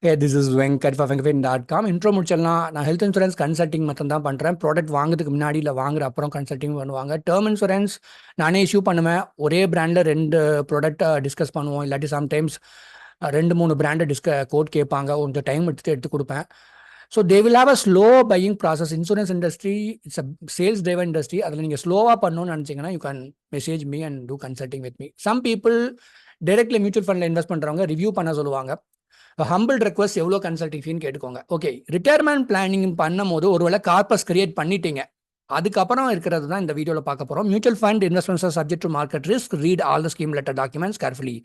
This is Venkat for வெங்கட்.com. Intro முடிச்சிடலாம். நான் ஹெல்த் இன்சூரன்ஸ் கன்சல்ட்டிங் மட்டும் தான் பண்ணுறேன். ப்ராடக்ட் வாங்குறதுக்கு முன்னாடி இல்லை வாங்குற அப்புறம் கன்சல்ட்டிங் பண்ணுவாங்க. டேர்ம் இன்சூரன்ஸ் நானே இஷ்யூ பண்ணுவேன். ஒரே பிராண்டில் 2 ப்ராடக்ட் டிஸ்கஸ் பண்ணுவோம். இல்லாட்டி சம்டைம்ஸ் 2-3 பிராண்டை கோட் கேட்பாங்க. கொஞ்சம் டைம் எடுத்து கொடுப்பேன். So they will have a slow buying process. Insurance industry it's a sales driven industry. அதில் நீங்கள் ஸ்லோவாக பண்ணணும்னு நினச்சிங்கன்னா you can message me and do consulting with me. Some people directly mutual ஃபண்டில் இன்வெஸ்ட் பண்ணுறவங்க ரிவ்யூ பண்ண சொல்லுவாங்க. ஹம்பிள் ரெக்வஸ்ட் எவ்வளோ கன்சல்டிங் ஃபீன்னு கேட்டுக்கோங்க. ஓகே, ரிட்டையர்மெண்ட் பிளானிங் பண்ணும் போது ஒருவேளை கார்பஸ் கிரியேட் பண்ணிட்டீங்க, அதுக்கப்புறம் இருக்கிறது தான் இந்த வீடியோவில் பார்க்க போகிறோம். Mutual fund investments R subject to market risk. Read all the scheme letter documents carefully.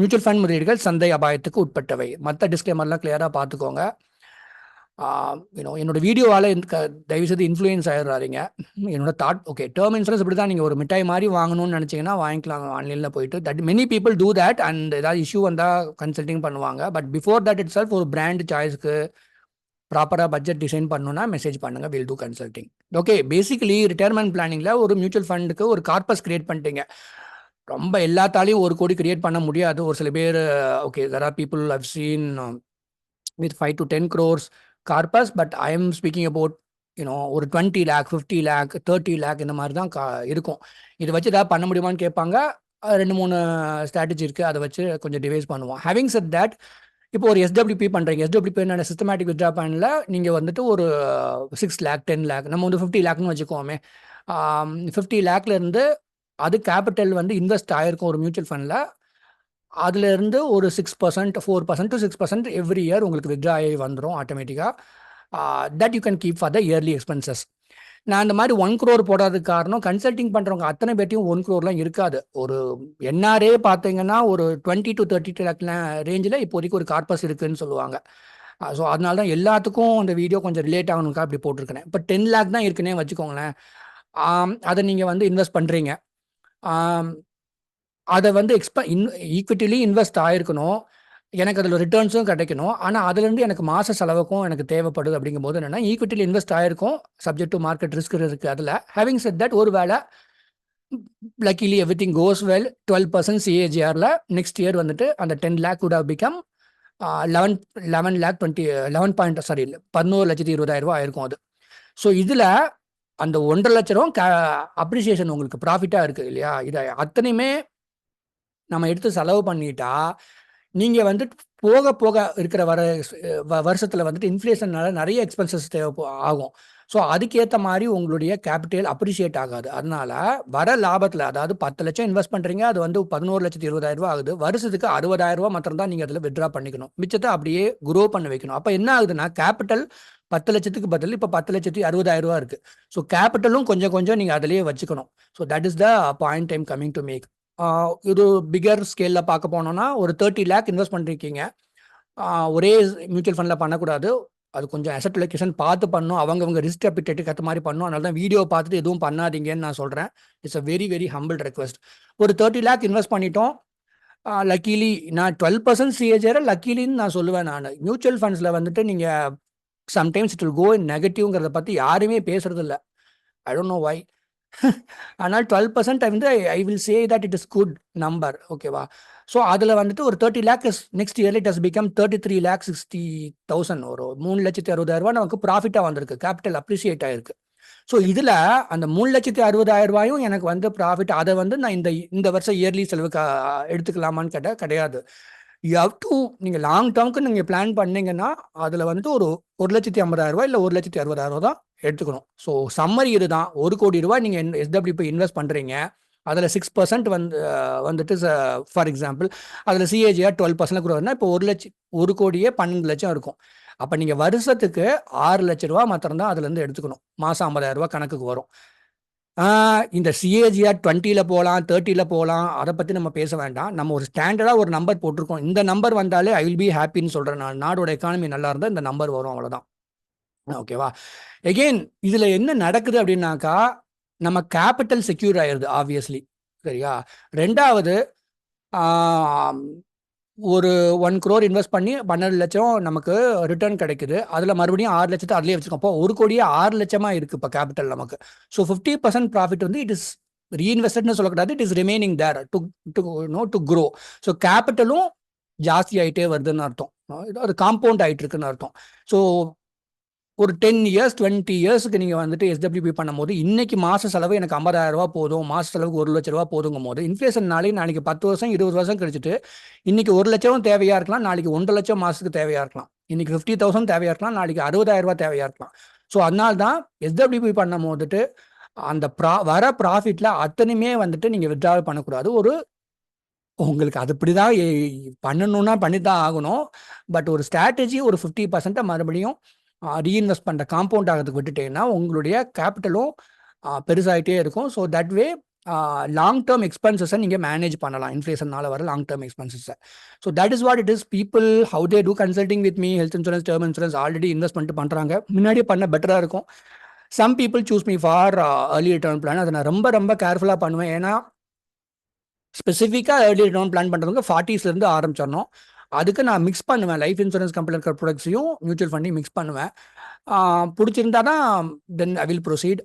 Mutual fund முதலீடுகள் சந்தை அபாயத்துக்கு உட்பட்டவை. மற்ற டிஸ்க்ளைமர்லாம் கிளியராக பார்த்துக்கோங்க. என்னோட வீடியோவால் தயவுசெய்து இன்ஃப்ளூயன்ஸ் ஆகிடுறாருங்க. என்னோட தாட் ஓகே, டேர்ம் இன்சூரன்ஸ் இப்படி தான். நீங்கள் ஒரு மிட்டாய் மாதிரி வாங்கணும்னு நினச்சிங்கன்னா வாங்கிக்கலாம் ஆன்லைனில் போயிட்டு. That many people do that. And ஏதாவது இஷ்யூ வந்தால் கன்சல்ட்டிங் பண்ணுவாங்க. But before that itself ஒரு பிராண்ட் சாய்ஸ்க்கு ப்ராப்பராக பட்ஜெட் டிசைன் பண்ணணும்னா மெசேஜ் பண்ணுங்கள், will do consulting. Okay, basically retirement பிளானிங்கில் ஒரு மியூச்சுவல் ஃபண்டுக்கு ஒரு கார்பஸ் கிரியேட் பண்ணிட்டீங்க. ரொம்ப எல்லாத்தாலையும் 1 கோடி கிரியேட் பண்ண முடியாது. ஒரு சில பேர் okay, there are people I've seen with 5 to 10 crores corpus, but I am speaking about ஒரு 20 lakh 50 lakh 30 lakh இந்த மாதிரி தான் இருக்கும். இதை வச்சு ஏதாவது பண்ண முடியுமான்னு கேட்பாங்க. 2-3 ஸ்ட்ராட்டஜி இருக்குது, அதை வச்சு கொஞ்சம் டிவைஸ் பண்ணுவோம். ஹேவிங் செட் தட், இப்போ ஒரு எஸ்டபிள்யூபி பண்ணுறீங்க. எஸ்டபிள்யூபி என்ன, சிஸ்டமேட்டிக் வித்ட்ரா பிளானில் நீங்கள் வந்துட்டு ஒரு 6 lakh 10 lakh நம்ம வந்து 50 lakhன்னு வச்சுக்கோமே. 50 lakhலேருந்து அது கேபிட்டல் வந்து இன்வெஸ்ட் ஆகிருக்கும் ஒரு மியூச்சுவல் ஃபண்டில். அதுலேருந்து ஒரு 6% 4% to 6% எவ்ரி இயர் உங்களுக்கு வித்ட்ரா ஆகி வந்துடும் ஆட்டோமேட்டிக்காக. That you can keep for the yearly expenses. நான் இந்த மாதிரி 1 crore போடாததுக்கு காரணம், கன்சல்ட்டிங் பண்ணுறவங்க அத்தனை பேர்ட்டையும் 1 crore இருக்காது. ஒரு என்ஆர்ஏ பார்த்தீங்கன்னா ஒரு 20 to 30 lakh ரேஞ்சில் இப்போதைக்கு ஒரு கார்பஸ் இருக்குதுன்னு சொல்லுவாங்க. ஸோ அதனால தான் எல்லாத்துக்கும் இந்த வீடியோ கொஞ்சம் ரிலேட் ஆகணுக்கா அப்படி போட்டிருக்கேன். இப்போ 10 lakh தான் இருக்குன்னே வச்சுக்கோங்களேன். அதை நீங்கள் வந்து இன்வெஸ்ட் பண்ணுறீங்க. அதை வந்து ஈக்விட்டிலையும் இன்வெஸ்ட் ஆகிருக்கணும், எனக்கு அதில் ரிட்டர்ன்ஸும் கிடைக்கணும். ஆனால் அதுலேருந்து எனக்கு மாத செலவுக்கும் எனக்கு தேவைப்படுது. அப்படிங்கும்போது என்னென்னா, ஈக்விட்டியில் இன்வெஸ்ட் ஆகிருக்கும், சப்ஜெக்ட் டு மார்க்கெட் ரிஸ்க் இருக்குது அதில். ஹேவிங் செட் தட், ஒரு வேளை luckily everything goes well 12% CAGRல நெக்ஸ்ட் இயர் வந்துட்டு அந்த 10 lakh would have become 11 lakh 11,20,000 ஆயிருக்கும் அது. ஸோ இதில் அந்த 1.5 லட்ச ரூபா அப்ரிசியேஷன் உங்களுக்கு ப்ராஃபிட்டாக இருக்குது இல்லையா? இதை அத்தனையுமே நம்ம எடுத்து செலவு பண்ணிட்டா, நீங்கள் வந்துட்டு போக போக இருக்கிற வருஷத்தில் வந்துட்டு இன்ஃப்ளேஷன்னால நிறைய எக்ஸ்பென்சஸ் ஆகும். ஸோ அதுக்கேற்ற மாதிரி உங்களுடைய கேபிட்டல் அப்ரிஷியேட் ஆகாது. அதனால வர லாபத்தில், அதாவது 10 லட்சம் இன்வெஸ்ட் பண்ணுறீங்க, அது வந்து 11,20,000 ஆகுது. வருஷத்துக்கு 60,000 மாத்திரம் தான் நீங்கள் அதில் வித்ட்ரா பண்ணிக்கணும். மிச்சத்தை அப்படியே குரோ பண்ண வைக்கணும். அப்போ என்ன ஆகுதுன்னா, கேபிட்டல் 10 லட்சத்துக்கு பதில் இப்போ 10,60,000 இருக்குது. ஸோ கேபிட்டலும் கொஞ்சம் கொஞ்சம் நீங்கள் அதிலேயே வச்சுக்கணும். So that is the point I'm coming to make. இது பிகர் ஸ்கேலில் பார்க்க போனோம்னா, ஒரு 30 lakh இன்வெஸ்ட் பண்ணிருக்கீங்க. ஒரே மியூச்சுவல் ஃபண்டில் பண்ணக்கூடாது. அது கொஞ்சம் அசெட் அலோகேஷன் பார்த்து பண்ணணும். அவங்க ரிஸ்க் அப்பிடேட்டுக்கு ஏற்ற மாதிரி பண்ணணும். அதனால தான் வீடியோ பார்த்துட்டு எதுவும் பண்ணாதீங்கன்னு நான் சொல்கிறேன். It's a very very humble request. ஒரு 30 lakh இன்வெஸ்ட் பண்ணிட்டோம். லக்கீலி நான் 12% CAGR லக்கீலின்னு நான் சொல்லுவேன். நான் மியூச்சுவல் ஃபண்ட்ஸில் வந்துட்டு நீங்கள் sometimes it will go in நெகட்டிவ்ங்கிறத பற்றி யாருமே பேசுறது இல்லை. I don't know why. ஆனால் 12% வந்து I will say that it is good number. ஓகேவா? ஸோ அதில் வந்துட்டு ஒரு 30 lakh நெக்ஸ்ட் இயர்ல இட் ஹஸ் பிகம் 33,60,000. ஒரு 3,60,000 நமக்கு ப்ராஃபிட்டாக வந்திருக்கு, கேபிட்டல் அப்ரிசியேட் ஆயிருக்கு. ஸோ இதில் அந்த 3,60,000 எனக்கு வந்து ப்ராஃபிட். அதை வந்து நான் இந்த வருஷம் இயர்லி செலவுக்கு எடுத்துக்கலாமான்னு கேட்டால் கிடையாது. யூ ஹவ் டு, நீங்கள் லாங் டேர்முக்கு நீங்கள் பிளான் பண்ணீங்கன்னா அதில் வந்துட்டு ஒரு 1,50,000 இல்லை 1,60,000 தான் எடுத்துக்கணும். ஸோ சம்மரி இதுதான். 1 கோடி ரூபாய் நீங்கள் SWP இன்வெஸ்ட் பண்ணுறீங்க. அதில் 6% வந்துட்டு ஃபார் எக்ஸாம்பிள் அதில் CAGR 12% கூட வருதுன்னா இப்போ 1 கோடியே 12 லட்சம் இருக்கும். அப்போ நீங்கள் வருஷத்துக்கு 6 லட்ச ரூபா மாத்திரம்தான் அதுலேருந்து எடுத்துக்கணும். மாதம் 50,000 கணக்குக்கு வரும். இந்த CAGR 20ல் போகலாம், 30ல் போகலாம், அதை பற்றி நம்ம பேச வேண்டாம். நம்ம ஒரு ஸ்டாண்டர்டாக ஒரு நம்பர் போட்டிருக்கோம். இந்த நம்பர் வந்தாலே ஐ வில் பி ஹாப்பின்னு சொல்கிறேன். நான் நாடோட எக்கானமி நல்லா இருந்தால் இந்த நம்பர் வரும், அவ்வளோதான். ஓகேவா? எகெயின் இதில் என்ன நடக்குது அப்படின்னாக்கா, நம்ம கேபிட்டல் செக்யூர் ஆயிடுது ஆப்வியஸ்லி. சரியா? ரெண்டாவது, ஒரு 1 crore இன்வெஸ்ட் பண்ணி 12 லட்சம் நமக்கு ரிட்டர்ன் கிடைக்குது. அதில் மறுபடியும் 6 லட்சத்தை அதிலே வச்சுருக்கோம். அப்போ 1 கோடியே 6 லட்சமாக இருக்குது இப்போ கேபிட்டல் நமக்கு. ஸோ 50% ப்ராஃபிட் வந்து இட் இஸ் ரீஇன்வெஸ்டட்னு சொல்லக்கூடாது, it is remaining there to grow. So கேபிட்டலும் ஜாஸ்தி ஆகிட்டே வருதுன்னு அர்த்தம். அது காம்பவுண்ட் ஆகிட்டு இருக்குன்னு அர்த்தம். ஸோ ஒரு 10 இயர்ஸ் 20 இயர்ஸ்க்கு நீங்கள் வந்துட்டு எஸ்டபிள்யூபி பண்ணும்போது இன்னைக்கு மாத செலவு எனக்கு 50,000 ரூபா போதும், மாத செலவுக்கு 1,00,000 ரூபா போதுங்கும் போது இன்ஃப்ளேஷன்னாலே நாளைக்கு 10 வருஷம் 20 வருஷம் கழிச்சிட்டு இன்னைக்கு 1,00,000 தேவையாக இருக்கலாம், நாளைக்கு 1,50,000 மாதத்துக்கு தேவையாக இருக்கலாம், இன்னைக்கு 50,000 தேவையாக இருக்கலாம், நாளைக்கு 60,000 ரூபா தேவையாக இருக்கலாம். ஸோ அதனால தான் எஸ்டபிள்யூபி பண்ணும் போதுட்டு அந்த வர ப்ராஃபிட்டில் அத்தனையுமே வந்துட்டு நீங்கள் வித்ட்ராவல் பண்ணக்கூடாது. உங்களுக்கு அது இப்படி தான் பண்ணணும்னா பண்ணி தான் ஆகணும். பட் ஒரு ஸ்ட்ராட்டஜி ஒரு 50% மறுபடியும் ரீஇன்வெஸ்ட் பண்ணுற காம்பவுண்ட் ஆகிறதுக்கு விட்டுட்டேன்னா உங்களுடைய கேபிட்டலும் பெருசாகிட்டே இருக்கும். So that way long term எக்ஸ்பென்சஸை நீங்கள் மேனேஜ் பண்ணலாம், இன்ஃப்ளேஷனால் வர லாங் டேர்ம் எக்ஸ்பென்சஸை. So that is what it is. People how they do consulting with me, health insurance, term insurance already investment பண்ணுறாங்க. முன்னாடியே பண்ண பெட்டராக இருக்கும். Some people choose me for early return plan. அதை நான் ரொம்ப ரொம்ப கேர்ஃபுல்லாக பண்ணுவேன். ஏன்னா ஸ்பெசிஃபிக்காக ஏர்லி ரிட்டர்ன் பிளான் பண்ணுறதுக்கு 40s ஆரம்பிச்சிடணும். அதுக்கு நான் மிக்ஸ் பண்ணுவேன், லைஃப் இன்சூரன்ஸ் கம்பெனியில் இருக்கிற ப்ராடக்ட்ஸையும் மியூச்சுவல் ஃபண்டையும் மிக்ஸ் பண்ணுவேன். பிடிச்சிருந்தா தான் தென் ஐ வில் ப்ரொசீட்.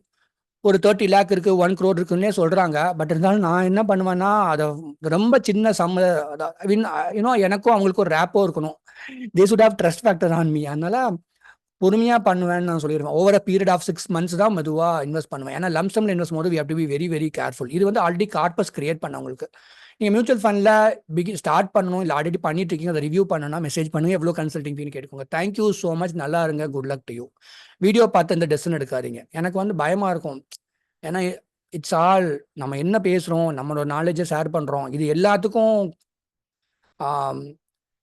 ஒரு 30 lakh இருக்குது, 1 crore இருக்குன்னே சொல்கிறாங்க. பட் இருந்தாலும் நான் என்ன பண்ணுவேன்னா அதை ரொம்ப சின்ன எனக்கும் அவங்களுக்கும் ஒரு ரேப்போ இருக்கணும். They should have trust factor on me. அதனால பொறுமையாக பண்ணுவேன்னு நான் சொல்லிடுவேன். Over a period of 6 months தான் மெதுவாக இன்வெஸ்ட் பண்ணுவேன். ஏன்னா லம்சம்ல இன்வெஸ்ட் போது we have to be very very careful. இது வந்து ஆல்ரெடி கார்பஸ் கிரியேட் பண்ணவங்களுக்கு. நீங்கள் மியூச்சுவல் ஃபண்டில் ஸ்டார்ட் பண்ணணும், இல்லை ஆல்ரெடி பண்ணிட்டு இருக்கீங்க, அதை ரிவ்யூ பண்ணணும்னா மெசேஜ் பண்ணுங்க, எவ்வளோ கன்சல்டிங் ஃபீன்னு கேட்டுக்கோங்க. Thank you so much. நல்லா இருங்க. Good luck to you. Video பார்த்து இந்த டெசிஷன் எடுக்காதீங்க. எனக்கு வந்து பயமாக இருக்கும். ஏன்னா இட்ஸ் ஆல் நம்ம என்ன பேசுகிறோம், நம்மளோட நாலேஜை ஷேர் பண்ணுறோம், இது எல்லாத்துக்கும்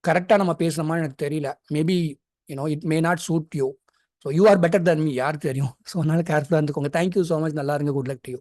கரெக்டாக நம்ம பேசுகிறோமா எனக்கு தெரியல. Maybe it may not suit you. So you are better than me, யாருக்கு தெரியும். ஸோ அதனால கேர்ஃபுல்லாக இருந்துக்கோங்க. Thank you so much. நல்லா இருங்க. Good luck to you.